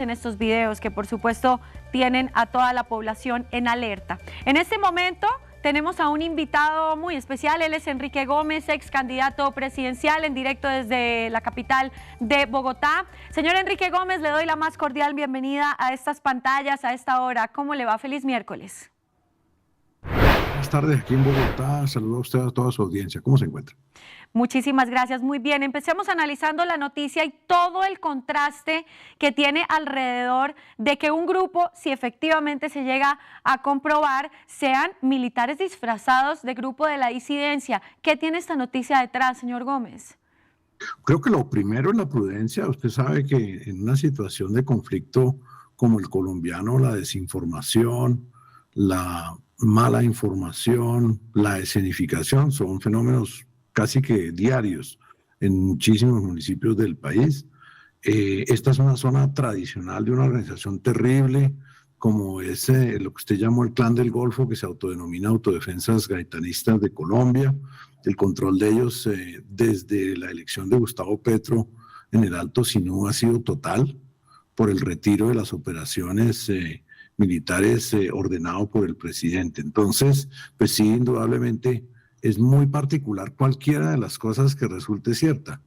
en estos videos que por supuesto tienen a toda la población en alerta. En este momento tenemos a un invitado muy especial. Él es Enrique Gómez, ex candidato presidencial, en directo desde la capital de Bogotá. Señor Enrique Gómez, le doy la más cordial bienvenida a estas pantallas a esta hora. ¿Cómo le va? Feliz miércoles. Buenas tardes aquí en Bogotá. Saludo a usted, a toda su audiencia. ¿Cómo se encuentra? Muchísimas gracias. Muy bien, empecemos analizando la noticia y todo el contraste que tiene alrededor de que un grupo, si efectivamente se llega a comprobar, sean militares disfrazados de grupo de la disidencia. ¿Qué tiene esta noticia detrás, señor Gómez? Creo que lo primero es la prudencia. Usted sabe que en una situación de conflicto como el colombiano, la desinformación, la mala información, la escenificación son fenómenos casi que diarios en muchísimos municipios del país. Esta es una zona tradicional de una organización terrible como es lo que usted llamó el Clan del Golfo, que se autodenomina Autodefensas Gaitanistas de Colombia. El control de ellos desde la elección de Gustavo Petro en el Alto Sinú ha sido total por el retiro de las operaciones militares ordenado por el presidente. Entonces, pues sí, indudablemente es muy particular cualquiera de las cosas que resulte cierta,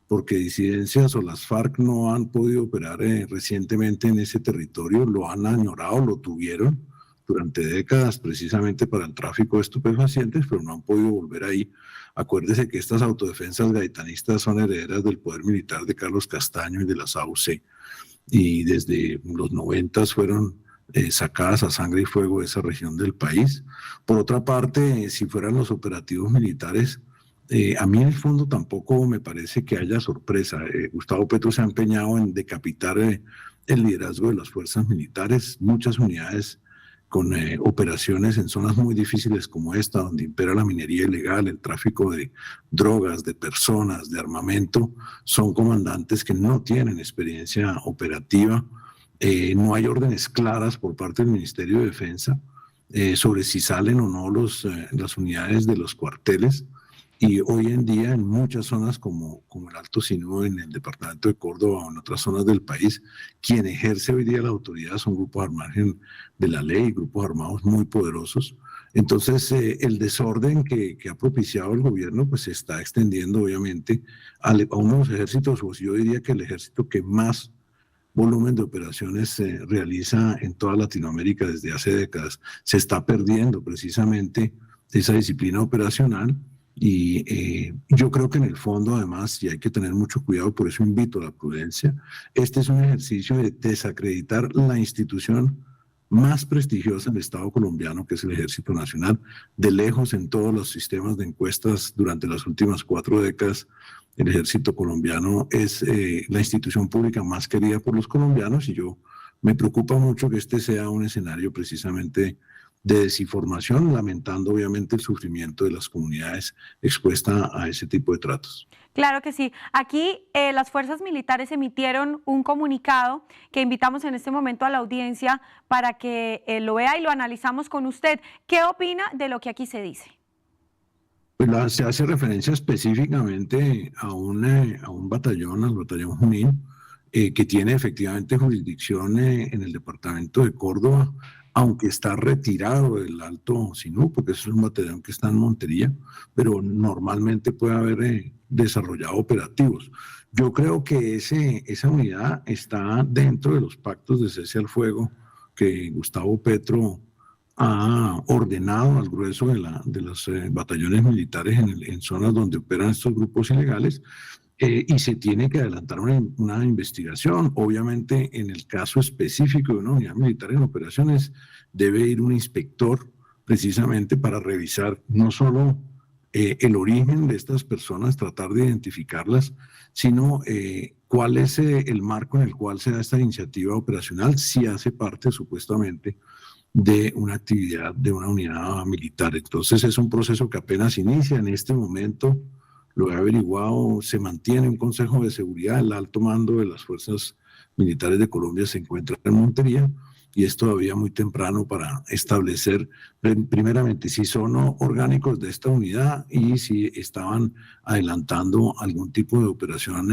porque disidencias o las FARC no han podido operar recientemente en ese territorio, lo han añorado, lo tuvieron durante décadas precisamente para el tráfico de estupefacientes, pero no han podido volver ahí. Acuérdese que estas autodefensas gaitanistas son herederas del poder militar de Carlos Castaño y de las AUC, y desde los 90 fueron sacadas a sangre y fuego de esa región del país. Por otra parte, si fueran los operativos militares, a mí en el fondo tampoco me parece que haya sorpresa. Gustavo Petro se ha empeñado en decapitar el liderazgo de las fuerzas militares, muchas unidades con operaciones en zonas muy difíciles como esta, donde impera la minería ilegal, el tráfico de drogas, de personas, de armamento. Son comandantes que no tienen experiencia operativa. No hay órdenes claras por parte del Ministerio de Defensa sobre si salen o no las unidades de los cuarteles. Y hoy en día en muchas zonas como el Alto Sinú, en el departamento de Córdoba o en otras zonas del país, quien ejerce hoy día la autoridad son grupos al margen de la ley, grupos armados muy poderosos. Entonces el desorden que ha propiciado el gobierno pues se está extendiendo obviamente a unos ejércitos, o yo diría que el ejército que más volumen de operaciones se realiza en toda Latinoamérica desde hace décadas. Se está perdiendo precisamente esa disciplina operacional. Y yo creo que en el fondo, además, y hay que tener mucho cuidado, por eso invito a la prudencia, este es un ejercicio de desacreditar la institución más prestigiosa del Estado colombiano, que es el Ejército Nacional. De lejos, en todos los sistemas de encuestas durante las últimas 4 décadas, el Ejército colombiano es la institución pública más querida por los colombianos, y me preocupa mucho que este sea un escenario precisamente de desinformación, lamentando obviamente el sufrimiento de las comunidades expuestas a ese tipo de tratos. Claro que sí. Aquí las fuerzas militares emitieron un comunicado que invitamos en este momento a la audiencia para que lo vea y lo analizamos con usted. ¿Qué opina de lo que aquí se dice? Pues se hace referencia específicamente a un batallón, al batallón Junín, que tiene efectivamente jurisdicción en el departamento de Córdoba, aunque está retirado del Alto Sinú, porque es un batallón que está en Montería, pero normalmente puede haber desarrollado operativos. Yo creo que esa unidad está dentro de los pactos de cese al fuego que Gustavo Petro ha ordenado al grueso de los batallones militares en zonas donde operan estos grupos ilegales. Y se tiene que adelantar una investigación. Obviamente, en el caso específico de una unidad militar en operaciones, debe ir un inspector precisamente para revisar no solo el origen de estas personas, tratar de identificarlas, sino cuál es el marco en el cual se da esta iniciativa operacional, si hace parte supuestamente de una actividad de una unidad militar. Entonces es un proceso que apenas inicia en este momento. Lo he averiguado, se mantiene un Consejo de Seguridad, el alto mando de las Fuerzas Militares de Colombia se encuentra en Montería, y es todavía muy temprano para establecer primeramente si son orgánicos de esta unidad y si estaban adelantando algún tipo de operación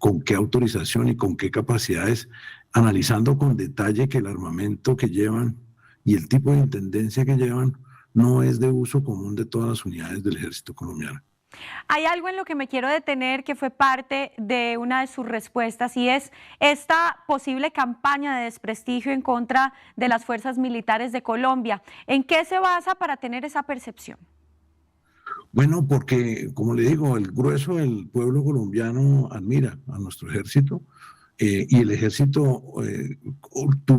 con qué autorización y con qué capacidades, analizando con detalle que el armamento que llevan y el tipo de intendencia que llevan no es de uso común de todas las unidades del ejército colombiano. Hay algo en lo que me quiero detener que fue parte de una de sus respuestas y es esta posible campaña de desprestigio en contra de las fuerzas militares de Colombia. ¿En qué se basa para tener esa percepción? Bueno, porque, como le digo, el grueso del pueblo colombiano admira a nuestro ejército y el ejército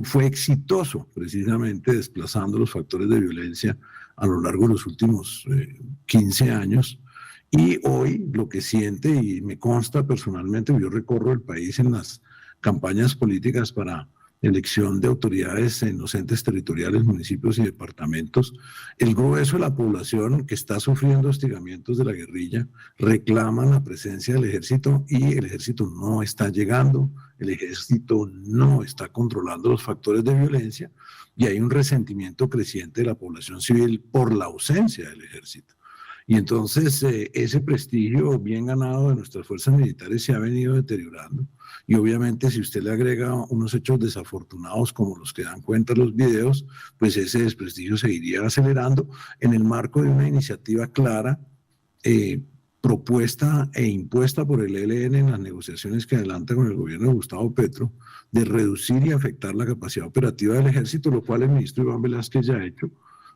fue exitoso precisamente desplazando los factores de violencia a lo largo de los últimos 15 años. Y hoy lo que siente, y me consta personalmente, yo recorro el país en las campañas políticas para elección de autoridades en los entes territoriales, municipios y departamentos, el grueso de la población que está sufriendo hostigamientos de la guerrilla reclaman la presencia del ejército y el ejército no está llegando, el ejército no está controlando los factores de violencia y hay un resentimiento creciente de la población civil por la ausencia del ejército. Y entonces ese prestigio bien ganado de nuestras fuerzas militares se ha venido deteriorando. Y obviamente si usted le agrega unos hechos desafortunados como los que dan cuenta los videos, pues ese desprestigio seguiría acelerando en el marco de una iniciativa clara, propuesta e impuesta por el ELN en las negociaciones que adelanta con el gobierno de Gustavo Petro, de reducir y afectar la capacidad operativa del ejército, lo cual el ministro Iván Velázquez ya ha hecho,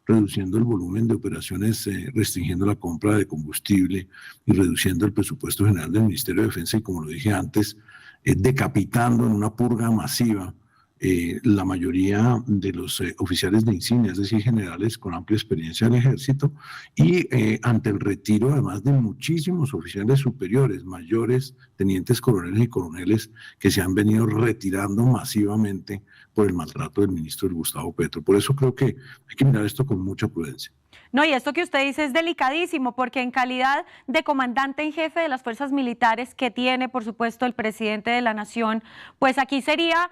reduciendo el volumen de operaciones, restringiendo la compra de combustible y reduciendo el presupuesto general del Ministerio de Defensa y, como lo dije antes, decapitando en una purga masiva la mayoría de los oficiales de insignia, es decir, generales con amplia experiencia del ejército, y ante el retiro además de muchísimos oficiales superiores, mayores, tenientes coroneles y coroneles que se han venido retirando masivamente por el maltrato del ministro Gustavo Petro. Por eso creo que hay que mirar esto con mucha prudencia. No, y esto que usted dice es delicadísimo, porque en calidad de comandante en jefe de las fuerzas militares que tiene, por supuesto, el presidente de la nación, pues aquí sería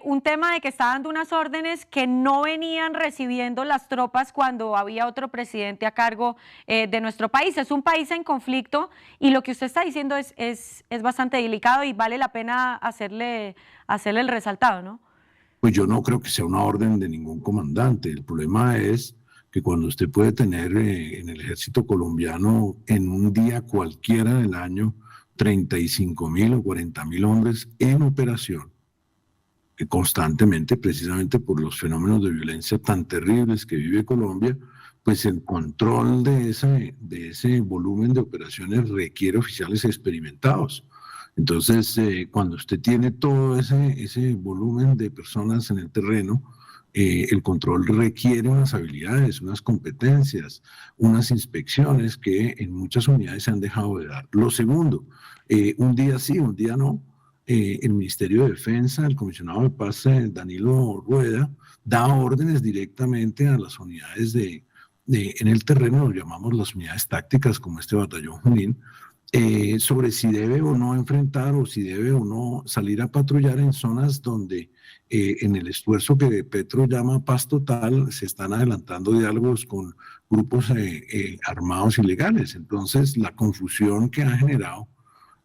un tema de que está dando unas órdenes que no venían recibiendo las tropas cuando había otro presidente a cargo de nuestro país. Es un país en conflicto y lo que usted está diciendo es bastante delicado y vale la pena hacerle el resaltado, ¿no? Pues yo no creo que sea una orden de ningún comandante. El problema es que cuando usted puede tener en el ejército colombiano en un día cualquiera del año 35.000 o 40.000 hombres en operación, que constantemente, precisamente por los fenómenos de violencia tan terribles que vive Colombia, pues el control de ese volumen de operaciones requiere oficiales experimentados. Entonces, cuando usted tiene todo ese volumen de personas en el terreno, el control requiere unas habilidades, unas competencias, unas inspecciones que en muchas unidades se han dejado de dar. Lo segundo, un día sí, un día no, el Ministerio de Defensa, el comisionado de paz Danilo Rueda, da órdenes directamente a las unidades en el terreno, lo llamamos las unidades tácticas como este batallón Junín, sobre si debe o no enfrentar o si debe o no salir a patrullar en zonas donde en el esfuerzo que Petro llama paz total se están adelantando diálogos con grupos armados ilegales. Entonces la confusión que ha generado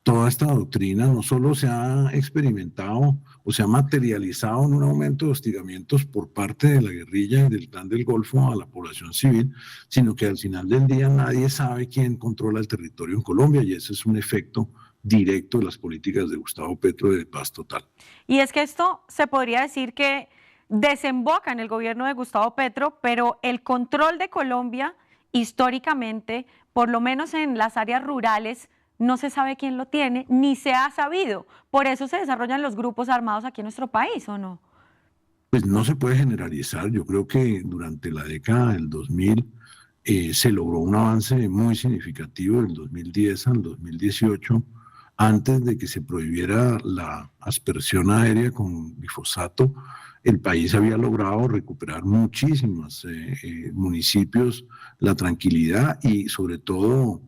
toda esta doctrina no solo se ha experimentado o se ha materializado en un aumento de hostigamientos por parte de la guerrilla y del Clan del Golfo a la población civil, sino que al final del día nadie sabe quién controla el territorio en Colombia y ese es un efecto directo de las políticas de Gustavo Petro de paz total. Y es que esto se podría decir que desemboca en el gobierno de Gustavo Petro, pero el control de Colombia históricamente, por lo menos en las áreas rurales, no se sabe quién lo tiene, ni se ha sabido. Por eso se desarrollan los grupos armados aquí en nuestro país, ¿o no? Pues no se puede generalizar. Yo creo que durante la década del 2000 se logró un avance muy significativo del 2010 al 2018, antes de que se prohibiera la aspersión aérea con glifosato. El país había logrado recuperar muchísimos municipios, la tranquilidad y sobre todo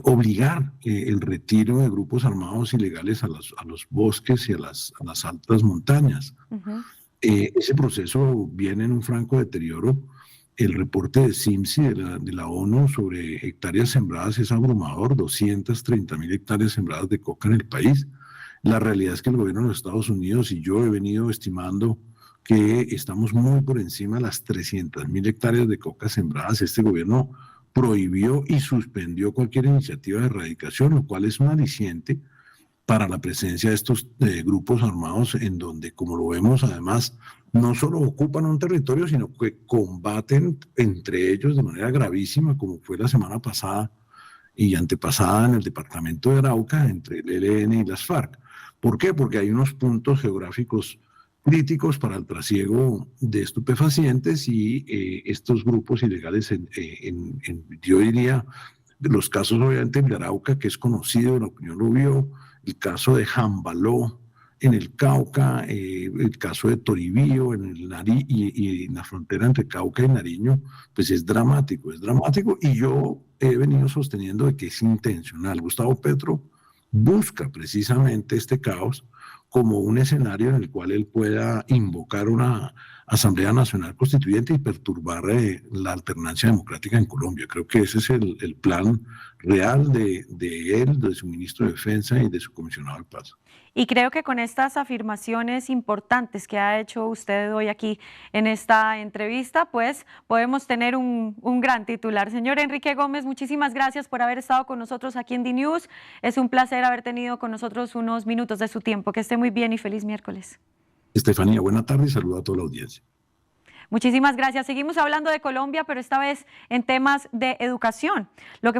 obligar el retiro de grupos armados ilegales a los bosques y a las altas montañas. Uh-huh. Ese proceso viene en un franco deterioro. El reporte de CIMSI de la ONU sobre hectáreas sembradas es abrumador, 230.000 hectáreas sembradas de coca en el país. La realidad es que el gobierno de los Estados Unidos y yo he venido estimando que estamos muy por encima de las 300.000 hectáreas de coca sembradas. Este gobierno prohibió y suspendió cualquier iniciativa de erradicación, lo cual es un aliciente para la presencia de estos grupos armados en donde, como lo vemos, además, no solo ocupan un territorio, sino que combaten entre ellos de manera gravísima, como fue la semana pasada y antepasada en el departamento de Arauca, entre el ELN y las FARC. ¿Por qué? Porque hay unos puntos geográficos críticos para el trasiego de estupefacientes y estos grupos ilegales, yo diría, los casos obviamente de Arauca, que es conocido, la opinión lo vio, el caso de Jambaló en el Cauca, el caso de Toribío en el y en la frontera entre Cauca y Nariño, pues es dramático, y yo he venido sosteniendo de que es intencional. Gustavo Petro busca precisamente este caos como un escenario en el cual él pueda invocar una Asamblea Nacional Constituyente y perturbar la alternancia democrática en Colombia. Creo que ese es el plan real de él, de su ministro de Defensa y de su comisionado de paz. Y creo que con estas afirmaciones importantes que ha hecho usted hoy aquí en esta entrevista, pues podemos tener un gran titular. Señor Enrique Gómez, muchísimas gracias por haber estado con nosotros aquí en DNews. Es un placer haber tenido con nosotros unos minutos de su tiempo. Que esté muy bien y feliz miércoles. Estefanía, buena tarde y saludo a toda la audiencia. Muchísimas gracias. Seguimos hablando de Colombia, pero esta vez en temas de educación. Lo que fue